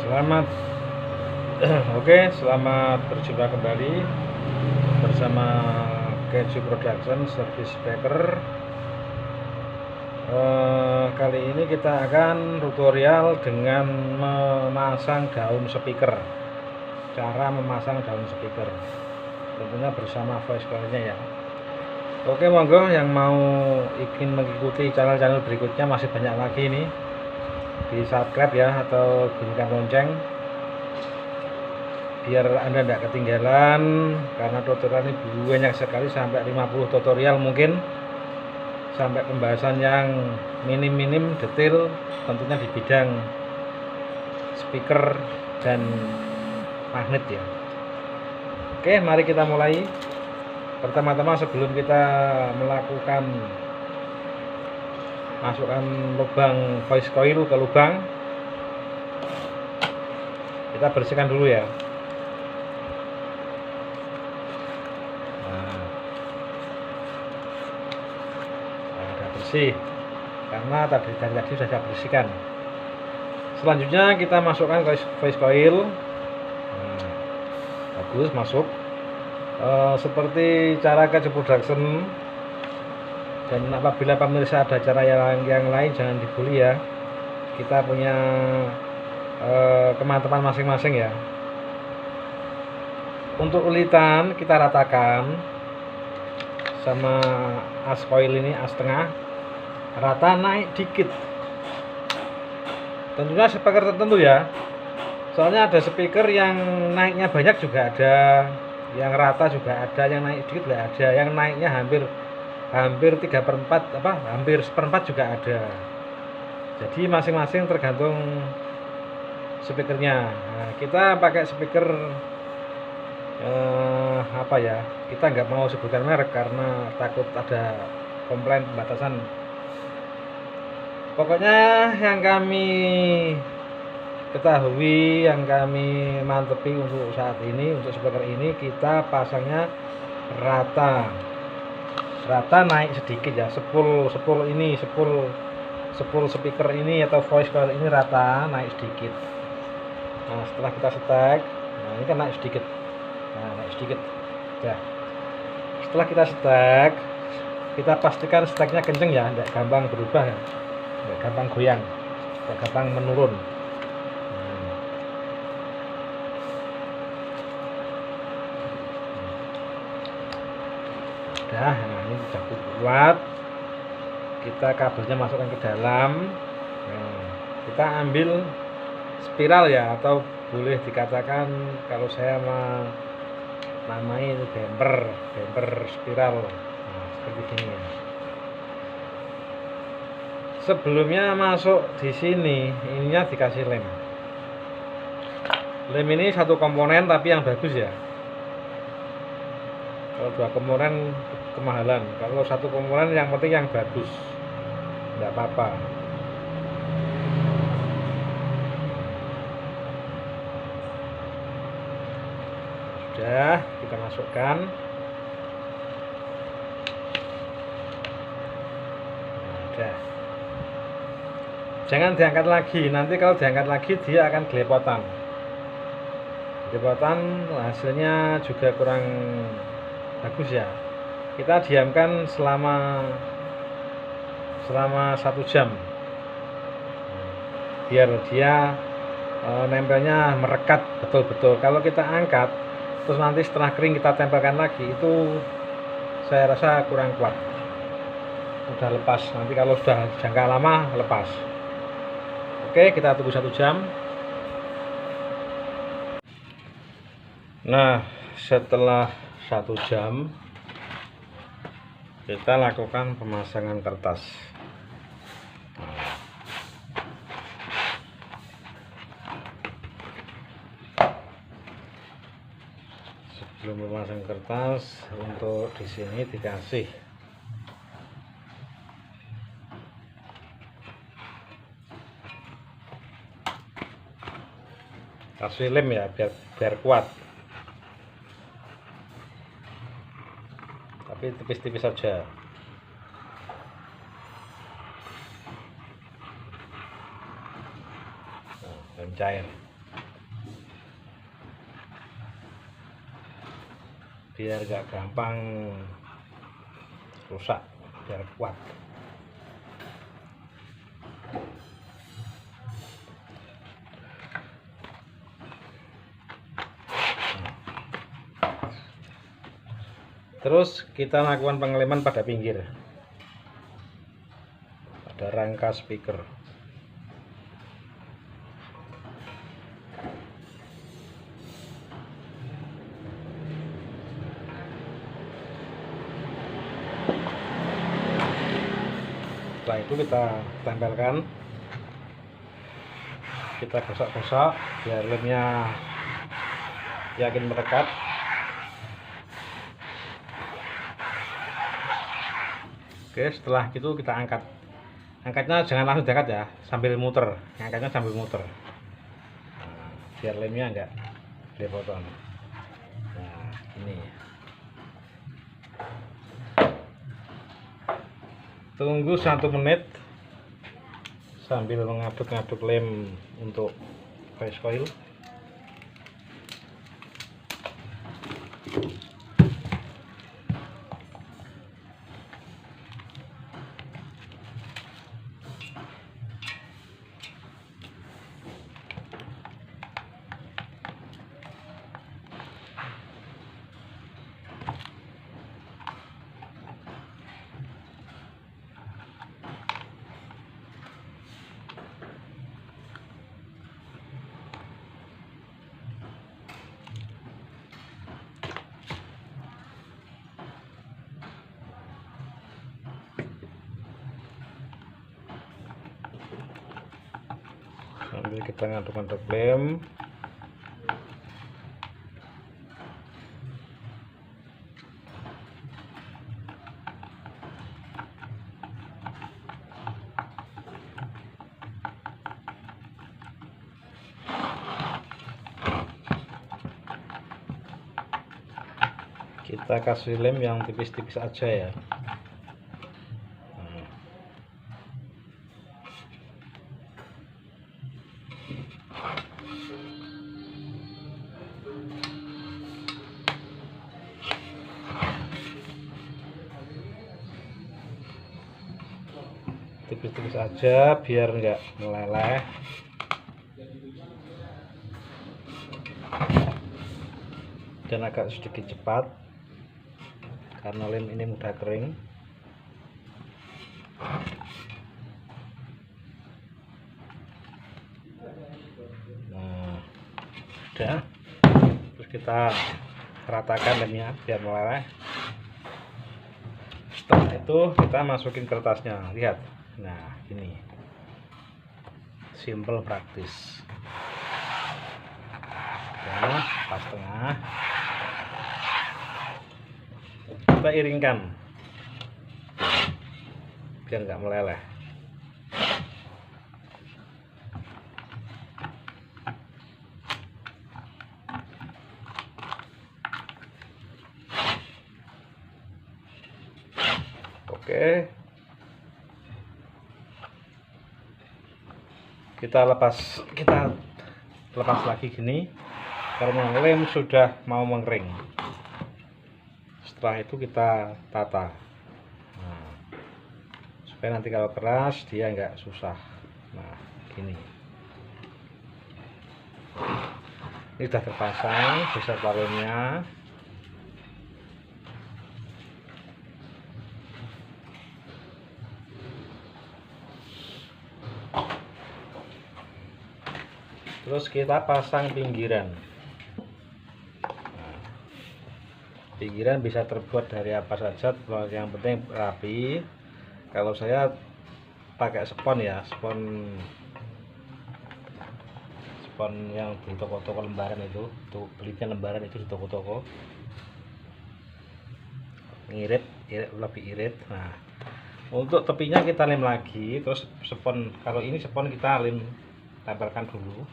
Selamat selamat berjumpa kembali bersama Keju Production Service Speaker. Kali ini kita akan tutorial dengan memasang daun speaker. Cara memasang daun speaker, tentunya bersama voice coil-nya ya. Oke, monggo yang mau ingin mengikuti channel-channel berikutnya, masih banyak lagi nih, di subscribe ya, atau bunyikan lonceng biar Anda tidak ketinggalan, karena tutorial ini banyak sekali, sampai 50 tutorial mungkin, sampai pembahasan yang minim-minim detail, tentunya di bidang speaker dan magnet ya. Oke, mari kita mulai. Pertama-tama sebelum kita melakukan masukkan lubang voice coil ke lubang, kita bersihkan dulu ya. Ada bersih karena tadi sudah saya bersihkan. Selanjutnya kita masukkan voice coil. Bagus, masuk. Seperti cara Keju Production, dan apabila pemirsa ada cara yang lain jangan dibully ya, kita punya kemantapan masing-masing ya. Untuk ulitan kita ratakan sama as coil ini, as tengah rata, naik dikit, tentunya speaker tertentu ya, soalnya ada speaker yang naiknya banyak juga ada, yang rata juga ada, yang naik dikit juga ada, yang naiknya hampir 3/4 hampir 1/4 juga ada. Jadi masing-masing tergantung speakernya. Nah, kita pakai speaker kita nggak mau sebutkan merek karena takut ada komplain pembatasan. Pokoknya yang kami ketahui, yang kami mantepi untuk saat ini, untuk speaker ini kita pasangnya rata naik sedikit ya. 10 speaker ini atau voice coil ini rata naik sedikit. Nah, setelah kita setek, nah ini kan naik sedikit, ya. Setelah kita setek, kita pastikan seteknya kenceng ya, tidak gampang berubah ya, tidak gampang goyang, tidak gampang menurun. Nah, ini sudah kuat. Kita kabelnya masukkan ke dalam. Nah, kita ambil spiral ya, atau boleh dikatakan kalau saya namai itu bumper spiral. Nah, seperti ini ya. Sebelumnya masuk di sini, ininya dikasih lem. Lem ini satu komponen tapi yang bagus ya. Kalau 2 komponen kemahalan, kalau 1 komponen yang penting yang bagus, tidak apa-apa. Sudah kita masukkan. Sudah, jangan diangkat lagi, nanti kalau diangkat lagi dia akan gelepotan, hasilnya juga kurang bagus ya. Kita diamkan selama 1 jam biar dia nempelnya merekat betul-betul. Kalau kita angkat terus nanti setelah kering kita tempelkan lagi, itu saya rasa kurang kuat, udah lepas nanti kalau sudah jangka lama lepas. Oke, kita tunggu 1 jam. Nah, setelah 1 jam kita lakukan pemasangan kertas. Sebelum memasang kertas, untuk di sini dikasih lem ya, biar kuat, tapi tipis-tipis saja. Lem cair. biar gak gampang rusak, biar kuat. Terus kita lakukan pengeleman pada pinggir, pada rangka speaker. Setelah itu kita tempelkan, kita gosok-gosok biar lemnya yakin merekat. Oke, setelah itu kita angkat. Angkatnya jangan langsung diangkat ya, sambil muter. Angkatnya sambil muter. Nah, biar lemnya enggak belepotan. Nah, ini. Tunggu 1 menit sambil mengaduk-aduk lem untuk voice coil. Sambil kita ngaduk-ngaduk lem. Kita kasih lem yang tipis-tipis aja ya. Tipis-tipis aja biar enggak meleleh. Dan agak sedikit cepat karena lem ini mudah kering. Nah, udah. Terus kita ratakan lemnya biar meleleh. Setelah itu kita masukin kertasnya, lihat. Nah, ini simple, praktis. Nah, pas tengah kita iringkan biar nggak meleleh. Oke, kita lepas lagi gini karena lem sudah mau mengering. Setelah itu kita tata, nah, supaya nanti kalau keras dia nggak susah. Nah, gini ini sudah terpasang beserta lemnya. Terus kita pasang pinggiran. Nah, pinggiran bisa terbuat dari apa saja, yang penting rapi. Kalau saya pakai spon ya, spon yang di toko-toko lembaran itu, tuh belinya lembaran itu di toko-toko. Ngirit, lebih irit. Nah, untuk tepinya kita lem lagi, terus spon, kalau ini spon kita lem tempelkan dulu.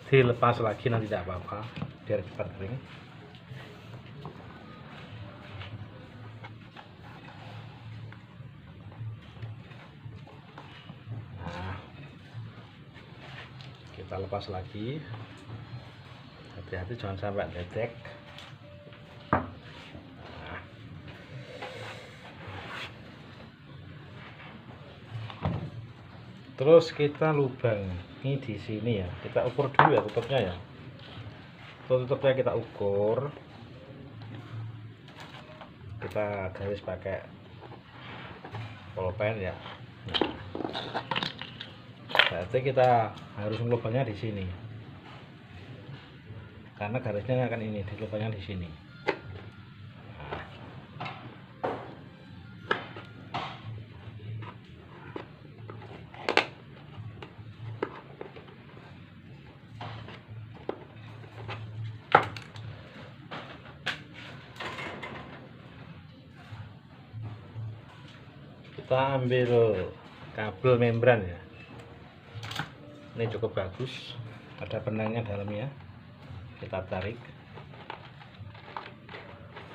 Dilepas lagi nanti tidak apa-apa biar cepat kering. Nah, kita lepas lagi, hati-hati jangan sampai ledek. Terus kita lubangi di sini ya, kita ukur dulu ya tutupnya ya. Tutupnya kita ukur, kita garis pakai pulpen ya. Berarti kita harus lubangnya di sini, karena garisnya akan ini di lubangnya di sini. Kita ambil kabel membran ya, ini cukup bagus, ada benangnya dalamnya. Kita tarik,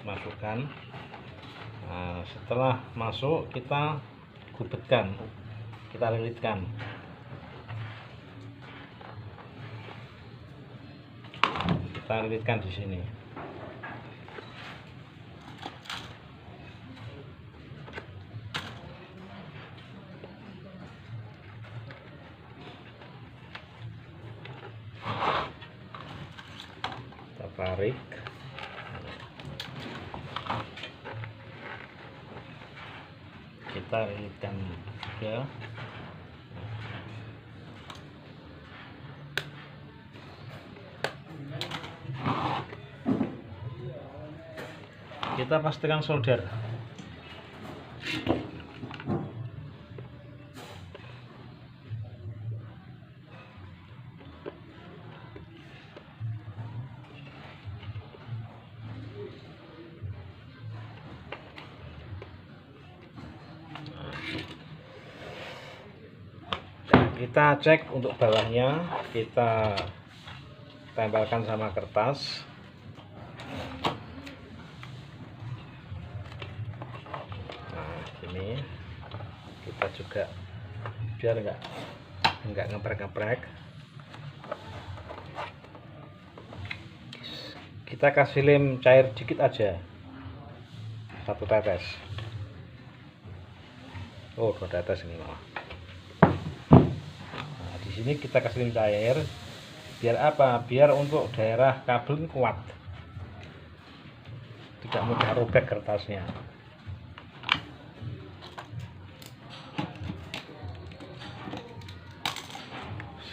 masukkan. Nah, setelah masuk kita gubetkan, kita lilitkan. Kita lilitkan di sini. Tarik, kita lilitkan juga. Kita pastikan solder. Kita cek untuk bawahnya, kita tempelkan sama kertas. Nah, ini kita juga biar enggak ngeprek-ngeprek. Kita kasih lem cair dikit aja, 1 tetes. Oh, 2 tetes ini malah. Di sini kita kasih lem cair, biar apa? Biar untuk daerah kabel ini kuat, tidak mudah robek kertasnya.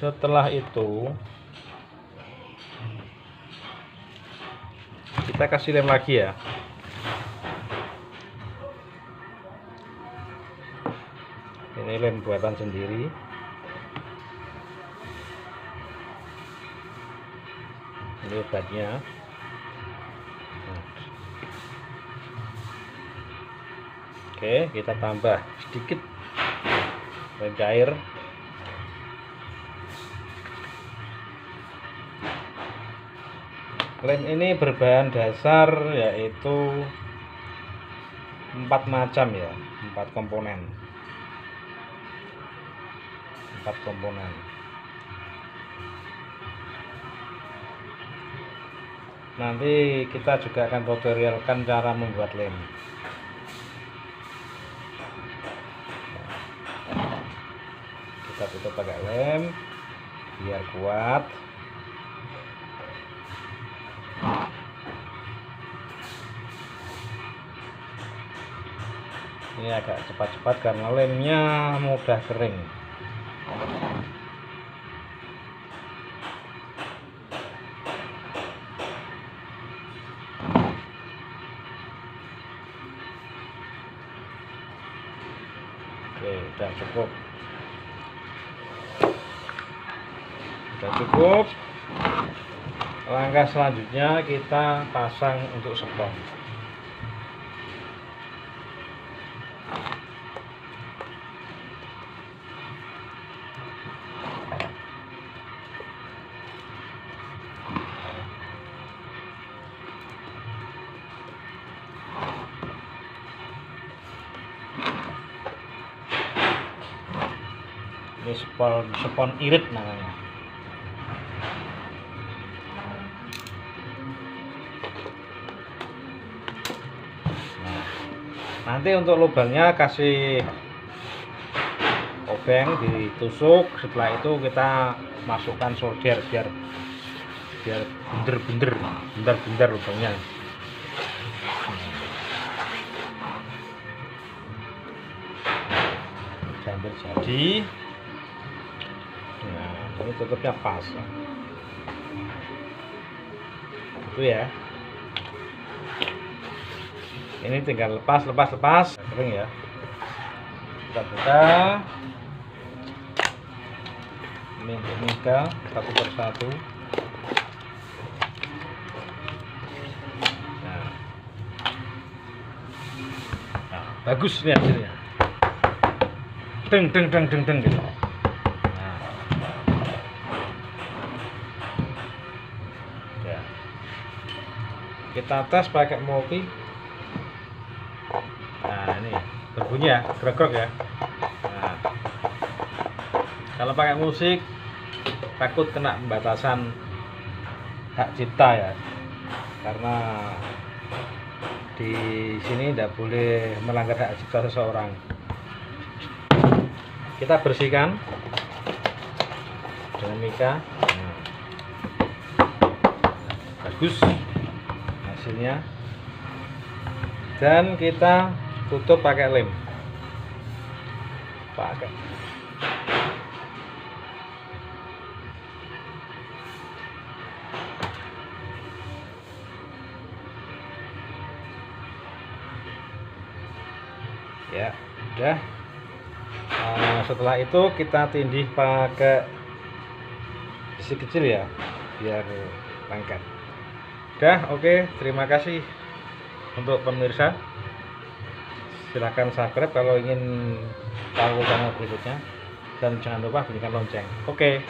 Setelah itu kita kasih lem lagi ya. Ini lem buatan sendiri. Ini obatnya. Oke, kita tambah sedikit lem cair. Lem ini berbahan dasar yaitu 4 macam ya, 4 komponen. Nanti kita juga akan tutorialkan cara membuat lem. Kita tutup pakai lem biar kuat. Ini agak cepat-cepat karena lemnya mudah kering. Oke, udah cukup. Langkah selanjutnya kita pasang untuk spon. Ini spon irit namanya. Nanti untuk lubangnya kasih lubang ditusuk, setelah itu kita masukkan solder biar bundar lubangnya. Hampir jadi. Nah, ini tutupnya pas itu ya. Ini tinggal lepas kering ya. Kita buka minta satu persatu. Nah, bagus nih hasilnya. Deng gitu. Nah. Ya. Kita tes pakai multi. Nah, ini berbunyi ya, grek-grek ya. Nah, kalau pakai musik takut kena pembatasan hak cipta ya, karena di sini tidak boleh melanggar hak cipta seseorang. Kita bersihkan dengan mika. Nah, bagus hasilnya, dan kita tutup pakai lem. Ya udah. Setelah itu kita tindih pakai besi kecil ya, biar lengket. Udah, oke. Terima kasih untuk pemirsa. Silahkan subscribe kalau ingin tahu channel berikutnya, dan jangan lupa bunyikan lonceng. Oke.